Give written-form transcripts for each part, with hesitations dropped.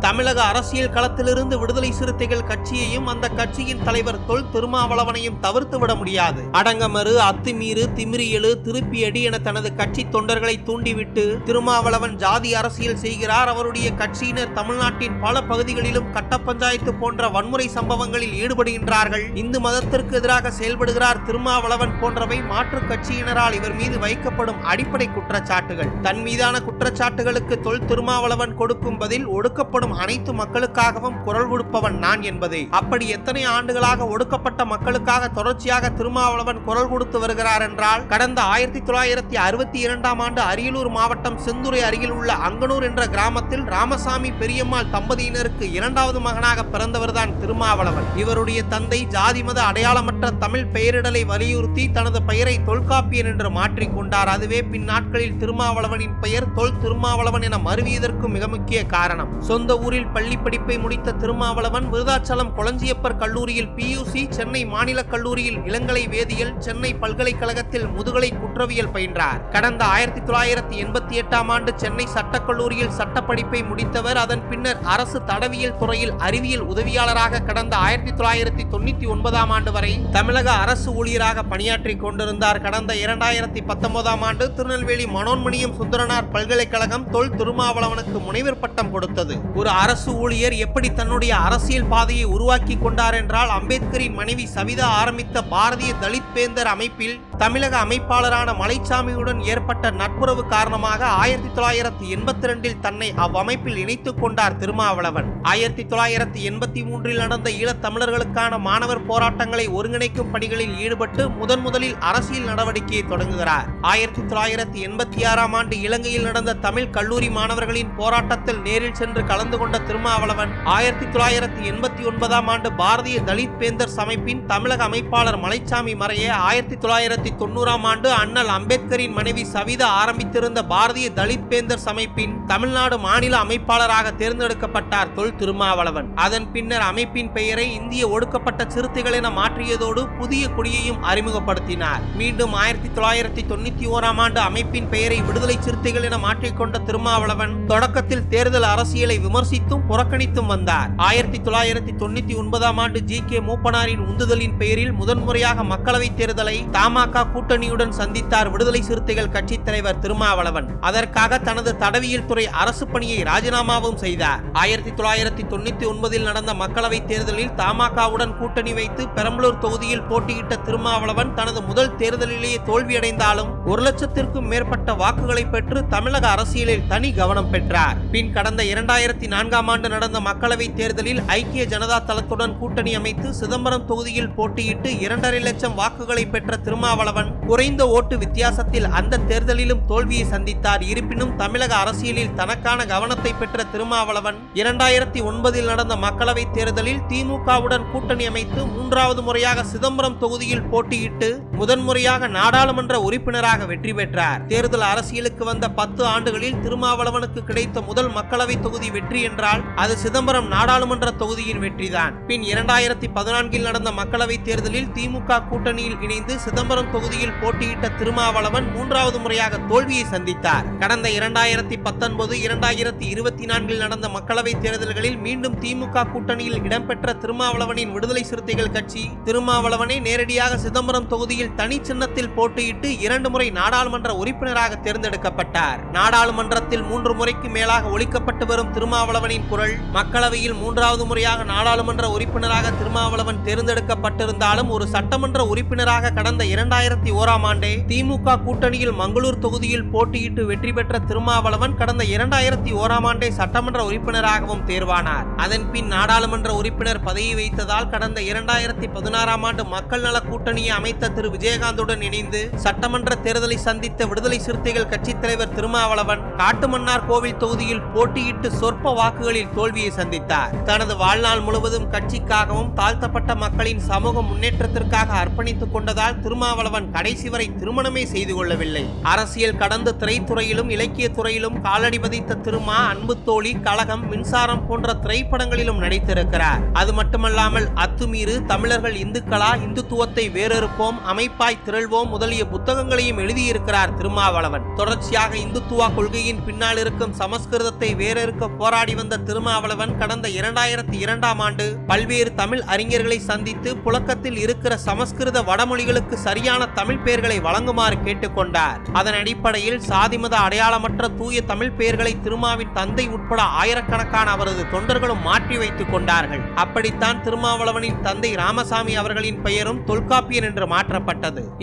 தமிழக அரசியல் களத்திலிருந்து விடுதலை சிறுத்தைகள் கட்சியையும் அந்த கட்சியின் தலைவர் தொல் திருமாவளவனையும் தவிர்த்துவிட முடியாது. அடங்கமறு, அத்துமீறு, திமிரியலு, திருப்பியடி என தனது கட்சி தொண்டர்களை தூண்டிவிட்டு திருமாவளவன் ஜாதி அரசியல் செய்கிறார். அவருடைய கட்சியினர் தமிழ்நாட்டின் பல பகுதிகளிலும் கட்ட பஞ்சாயத்து போன்ற வன்முறை சம்பவங்களில் ஈடுபடுகின்றார்கள். இந்து மதத்திற்கு எதிராக செயல்படுகிறார் திருமாவளவன் போன்றவை மாற்றுக் கட்சியினரால் இவர் மீது வைக்கப்படும் அடிப்படை குற்றச்சாட்டுகள். தன் மீதான குற்றச்சாட்டுகளுக்கு தொல் திருமாவளவன் கொடுக்கும் பதில் ஒடுக்கப்படும் அனைத்து மக்களுக்காகவும் குரல் கொடுப்பவன் நான் என்பதே. அப்படி எத்தனை ஆண்டுகளாக ஒடுக்கப்பட்ட மக்களுக்காக தொடர்ச்சியாக திருமாவளவன் குரல் கொடுத்து வருகிறார் என்றால், கடந்த 1962 ஆண்டு அரியலூர் மாவட்டம் செந்துறை அருகில் உள்ள அங்கனூர் என்ற கிராமத்தில் ராமசாமி பெரியம்மாள் தம்பதியினருக்கு இரண்டாவது மகனாக பிறந்தவர்தான் திருமாவளவன். இவருடைய தந்தை ஜாதி மத அடையாளமற்ற தமிழ் பெயரிடலை வலியுறுத்தி தனது பெயரை தொல்காப்பியன் என்று மாற்றிக்கொண்டார். அதுவே பின் நாட்களில் திருமாவளவனின் பெயர் தொல் திருமாவளவன் என மருவியதற்கு மிக முக்கிய காரணம். சொந்த ஊரில் பள்ளி படிப்பை முடித்த திருமாவளவன் விருதாச்சலம் கொளஞ்சியப்பர் கல்லூரியில் PUC, சென்னை மாநில கல்லூரியில் இளங்கலை வேதியியல், சென்னை பல்கலைக்கழகத்தில் முதுகலை குற்றவியல் பயின்றார். கடந்த 1988 ஆண்டு சென்னை சட்டக்கல்லூரியில் சட்டப்படிப்பை முடித்தவர். அதன் பின்னர் அரசு தடவியல் துறையில் அறிவியல் உதவியாளராக கடந்த 1999 ஆண்டு வரை தமிழக அரசு ஊழியராக பணியாற்றிக் கொண்டிருந்தார். கடந்த 2019 ஆண்டு திருநெல்வேலி மனோன்மணியம் சுந்தரனார் பல்கலைக்கழகம் தொல் திருமாவளவனுக்கு முனைவர் பட்டம் கொடுத்தது. ஒரு அரசு ஊழியர் எப்படி தன்னுடைய அரசியல் பாதையை உருவாக்கி கொண்டார் என்றால், அம்பேத்கரின் மனைவி சவிதா ஆரம்பித்த பாரதிய தலித் பேந்தர் அமைப்பில் தமிழக அமைப்பாளரான மலைச்சாமியுடன் ஏற்பட்ட நட்புறவு காரணமாக 1982 தன்னை அவ்வமைப்பில் இணைத்துக் கொண்டார் திருமாவளவன். 1983 நடந்த ஈழத் தமிழர்களுக்கான மாணவர் போராட்டங்களை ஒருங்கிணைக்கும் பணிகளில் ஈடுபட்டு முதலில் அரசியல் நடவடிக்கையை தொடங்குகிறார். 1986 ஆண்டு இலங்கையில் நடந்த தமிழ் கல்லூரி மாணவர்களின் போராட்டத்தில் நேரில் சென்று கலந்து கொண்ட திருமாவளவன் 1989 ஆண்டு பாரதிய தலித் பேந்தர் அமைப்பின் தமிழக அமைப்பாளர் மலைச்சாமி மறைய 1990 ஆண்டு அண்ணல் அம்பேத்கரின் மனைவி சவிதா ஆரம்பித்திருந்த பாரதிய தலித் பேந்தர் அமைப்பின் தமிழ்நாடு மாநில அமைப்பாளராக தேர்ந்தெடுக்கப்பட்டார் தொல் திருமாவளவன். அதன் பின்னர் அமைப்பின் பெயரை இந்திய ஒடுக்கப்பட்ட சிறுத்தைகள் என மாற்றியதோடு புதிய கொடியையும் அறிமுகப்படுத்தினார். மீண்டும் 1991 ஆண்டு அமைப்பின் பெயரை விடுதலை சிறுத்தைகள் என மாற்றிக்கொண்ட திருமாவளவன் தொடக்கத்தில் தேர்தல் அரசியலை விமர்சித்தும் புறக்கணித்தும் வந்தார். 1999 ஆண்டு GK மூப்பனாரின் உந்துதலின் பெயரில் முதன்முறையாக மக்களவை தேர்தலை தமாக கூட்டணியுடன் சந்தித்தார் விடுதலை சிறுத்தைகள் கட்சி தலைவர் திருமாவளவன். அதற்காக தனது தடவியல் துறை அரசு பணியை ராஜினாமாவும் செய்தார். 1999 நடந்த மக்களவை தேர்தலில் தமாகவுடன் கூட்டணி வைத்து பெரம்பலூர் தொகுதியில் போட்டியிட்ட திருமாவளவன் தனது முதல் தேர்தலிலேயே தோல்வியடைந்தாலும் 1 லட்சத்திற்கும் மேற்பட்ட வாக்குகளை பெற்று தமிழக அரசியலில் தனி கவனம் பெற்றார். பின் கடந்த 2004 ஆண்டு நடந்த மக்களவை தேர்தலில் ஐக்கிய ஜனதா தளத்துடன் கூட்டணி அமைத்து சிதம்பரம் தொகுதியில் போட்டியிட்டு 2.5 லட்சம் வாக்குகளை பெற்ற திருமாவளவன் குறைந்த ஓட்டு வித்தியாசத்தில் அந்த தேர்தலிலும் தோல்வியை சந்தித்தார். இருப்பினும் தமிழக அரசியலில் தனக்கான கவனத்தை பெற்ற திருமாவளவன் 2009 நடந்த மக்களவை தேர்தலில் திமுகவுடன் கூட்டணி அமைத்து 3வது முறையாக சிதம்பரம் தொகுதியில் போட்டியிட்டு முதன்முறையாக நாடாளுமன்ற உறுப்பினராக வெற்றி பெற்றார். தேர்தல் அரசியலுக்கு வந்த 10 ஆண்டுகளில் திருமாவளவனுக்கு கிடைத்த முதல் மக்களவை தொகுதி வெற்றி என்றால் அது சிதம்பரம் நாடாளுமன்ற தொகுதியின் வெற்றிதான். பின் 2014 நடந்த மக்களவை தேர்தலில் திமுக கூட்டணியில் இணைந்து சிதம்பரம் தொகுதியில் போட்டியிட்ட திருமாவளவன் 3வது முறையாக தோல்வியை சந்தித்தார். கடந்த 2019, 2024 நடந்த மக்களவை தேர்தல்களில் மீண்டும் திமுக கூட்டணியில் இடம்பெற்ற திருமாவளவனின் விடுதலை சிறுத்தைகள் கட்சி திருமாவளவனை நேரடியாக சிதம்பரம் தொகுதியில் தனி சின்னத்தில் போட்டியிட்டு 2 முறை நாடாளுமன்ற உறுப்பினராக தேர்ந்தெடுக்கப்பட்டார். நாடாளுமன்றத்தில் 3 முறைக்கு மேலாக ஒலிக்கப்பட்டு வரும் திருமாவளவனின் குரல் மக்களவையில் 3வது முறையாக நாடாளுமன்ற உறுப்பினராக திருமாவளவன் தேர்ந்தெடுக்கப்பட்டிருந்தாலும் ஒரு சட்டமன்ற உறுப்பினராக கடந்த 2001 ஆண்டே திமுக கூட்டணியில் மங்களூர் தொகுதியில் போட்டியிட்டு வெற்றி பெற்ற திருமாவளவன் கடந்த 2001 ஆண்டே சட்டமன்ற உறுப்பினராகவும் தேர்வானார். அதன் பின் நாடாளுமன்ற உறுப்பினர் பதவி வைத்ததால் கடந்த 2016 ஆண்டு மக்கள் நல கூட்டணியை அமைத்த திரு விஜயகாந்துடன் இணைந்து சட்டமன்ற தேர்தலை சந்தித்த விடுதலை சிறுத்தைகள் கட்சி தலைவர் திருமாவளவன் காட்டுமன்னார் கோவில் தொகுதியில் போட்டியிட்டு சொற்ப வாக்குகளில் தோல்வியை சந்தித்தார். தனது வாழ்நாள் முழுவதும் கட்சிக்காகவும் தாழ்த்தப்பட்ட மக்களின் சமூக முன்னேற்றத்திற்காக அர்ப்பணித்துக் கொண்டதால் திருமாவளவன் கடைசி வரை திருமணமே செய்து கொள்ளவில்லை. அரசியல் கடந்து திரைத்துறையிலும் இலக்கிய துறையிலும் காலடி பதித்த திருமா அன்பு தோழி, கழகம், மின்சாரம் போன்ற திரைப்படங்களிலும் நடித்திருக்கிறார். அது மட்டுமல்லாமல் அத்துமீறு, தமிழர்கள் இந்துக்களா, இந்துத்துவத்தை வேறறுப்போம், அமைப்பு ஒருமைப்பாய் திரள்வோம் முதலிய புத்தகங்களையும் எழுதியிருக்கிறார் திருமாவளவன். தொடர்ச்சியாக இந்துத்துவா கொள்கையின் பின்னால் இருக்கும் சமஸ்கிருதத்தை வேறறுக்க போராடி வந்த திருமாவளவன் கடந்த 2002ஆம் ஆண்டு பல்வேறு தமிழ் அறிஞர்களை சந்தித்து புழக்கத்தில் இருக்கிற சமஸ்கிருத வடமொழிகளுக்கு சரியான தமிழ் பெயர்களை வழங்குமாறு கேட்டுக்கொண்டார். அதன் அடிப்படையில் சாதிமத அடையாளமற்ற தூய தமிழ் பெயர்களை திருமாவின் தந்தை உட்பட ஆயிரக்கணக்கான அவரது தொண்டர்களும் மாற்றி வைத்துக் கொண்டார்கள். அப்படித்தான் திருமாவளவனின் தந்தை ராமசாமி அவர்களின் பெயரும் தொல்காப்பியன் என்று மாற்றப்பட்டது.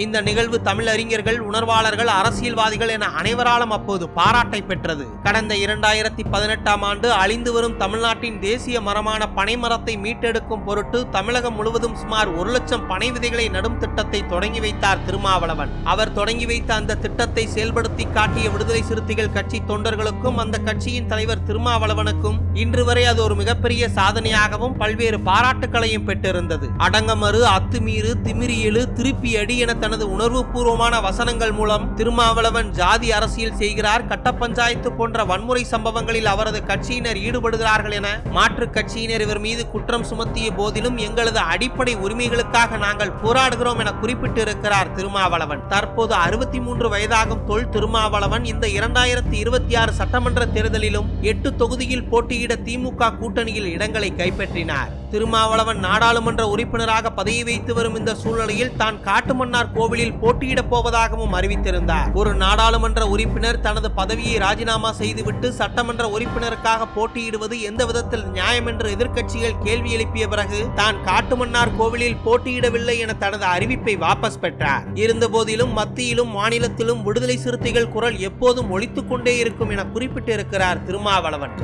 இந்த நிகழ்வு தமிழ் அறிஞர்கள், உணர்வாளர்கள், அரசியல்வாதிகள் என அனைவராலும் அப்போது பாராட்டை பெற்றது. கடந்த 2018ஆம் ஆண்டு அழிந்து வரும் தமிழ்நாட்டின் தேசிய மரமான பனைமரத்தை மீட்டெடுக்கும் பொருட்டு தமிழகம் முழுவதும் சுமார் 1 லட்சம் பனை விதைகளை நடும் திட்டத்தை தொடங்கி வைத்தார் திருமாவளவன். அவர் தொடங்கி வைத்த அந்த திட்டத்தை செயல்படுத்தி காட்டிய விடுதலை சிறுத்தைகள் கட்சி தொண்டர்களுக்கும் அந்த கட்சியின் தலைவர் திருமாவளவனுக்கும் இன்று வரை அது ஒரு மிகப்பெரிய சாதனையாகவும் பல்வேறு பாராட்டுகளையும் பெற்றிருந்தது. அடங்கமறு, அத்துமீறு, திமிரி எழு, திருப்பி அடி என தனது உணர்வு பூர்வமான வசனங்கள் மூலம் திருமாவளவன் ஜாதி அரசியல் செய்கிறார், கட்ட பஞ்சாயத்து போன்ற வன்முறை சம்பவங்களில் அவரது கட்சியினர் ஈடுபடுகிறார்கள் என மாற்று கட்சியினர் இவர் மீது குற்றம் சுமத்திய போதிலும் எங்களது அடிப்படை உரிமைகளுக்காக நாங்கள் போராடுகிறோம் என குறிப்பிட்டிருக்கிறார் திருமாவளவன். தற்போது 63 வயதாகும் தொல் திருமாவளவன் இந்த 2026 சட்டமன்ற தேர்தலிலும் 8 தொகுதியில் போட்டியிட திமுக கூட்டணியில் இடங்களை கைப்பற்றினார். திருமாவளவன் நாடாளுமன்ற உறுப்பினராக பதவி வைத்து வரும் இந்த சூழ்நிலையில் தான் காட்டுமன்னார் கோவிலில் போட்டியிடப் போவதாகவும் அறிவித்திருந்தார். ஒரு நாடாளுமன்ற உறுப்பினர் தனது பதவியை ராஜினாமா செய்துவிட்டு சட்டமன்ற உறுப்பினருக்காக போட்டியிடுவது எந்த விதத்தில் நியாயம் என்று எதிர்க்கட்சிகள் கேள்வி எழுப்பிய பிறகு தான் காட்டுமன்னார் கோவிலில் போட்டியிடவில்லை என தனது அறிவிப்பை வாபஸ் பெற்றார். இருந்தபோதிலும் மத்தியிலும் மாநிலத்திலும் விடுதலை சிறுத்தைகள் குரல் எப்போதும் ஒலித்துக் கொண்டே இருக்கும் என குறிப்பிட்டிருக்கிறார் திருமாவளவன்.